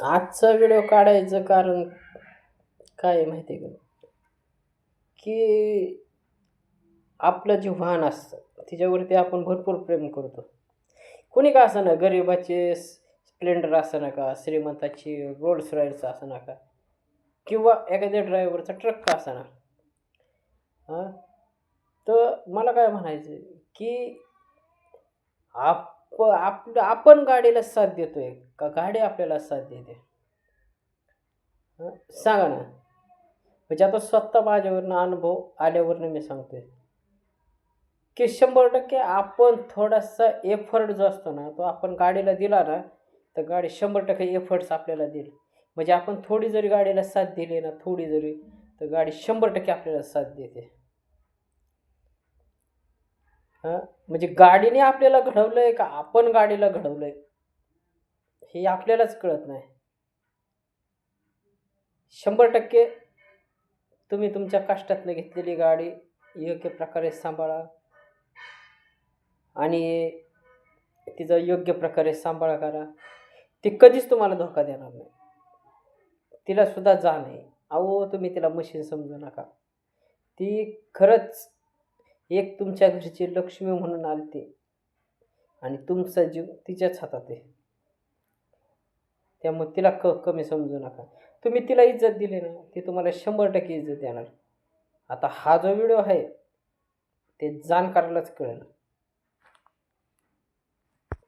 आजचा व्हिडिओ काढायचं कारण काय आहे माहिती आहे का? की आपलं जे वाहन असतं त्याच्यावरती आपण भरपूर प्रेम करतो. कोणी का असेना, गरिबाचे स्प्लेंडर असेना का, श्रीमंताची रोल्स रॉयल्स असेना का, किंवा एखाद्या ड्रायव्हरचा ट्रक का असेना. हां, तर मला काय म्हणायचं आहे, की आपण गाडीला साथ देतोय का गाडी आपल्याला साथ देते? सांगा ना. म्हणजे आता स्वतः माझ्यावरनं अनुभव आल्यावरनं मी सांगतोय, की 100% आपण थोडासा एफर्ट जो असतो ना, तो आपण गाडीला दिला ना, तर गाडी 100% एफर्ट्स आपल्याला देईल. म्हणजे आपण थोडी जरी गाडीला साथ दिली ना, थोडी जरी, तर गाडी 100% आपल्याला साथ देते. हां, म्हणजे गाडीने आपल्याला घडवलंय का आपण गाडीला घडवलंय, हे आपल्यालाच कळत नाही. 100% तुम्ही तुमच्या कष्टातनं घेतलेली गाडी योग्य प्रकारे सांभाळा आणि तिचा योग्य प्रकारे सांभाळ करा. ती कधीच तुम्हाला धोका देणार नाही. तिला सुद्धा जाण आहे. अहो, तुम्ही तिला मशीन समजू नका. ती खरंच एक तुमच्या घरची लक्ष्मी म्हणून आली आणि तुमचा जीव तिच्याच हातात आहे. त्यामुळे तिला कमी समजू नका. तुम्ही तिला इज्जत दिली ना, ती तुम्हाला 100% इज्जत देणार. आता हा जो व्हिडिओ आहे, ते जाणकारालाच कळेल.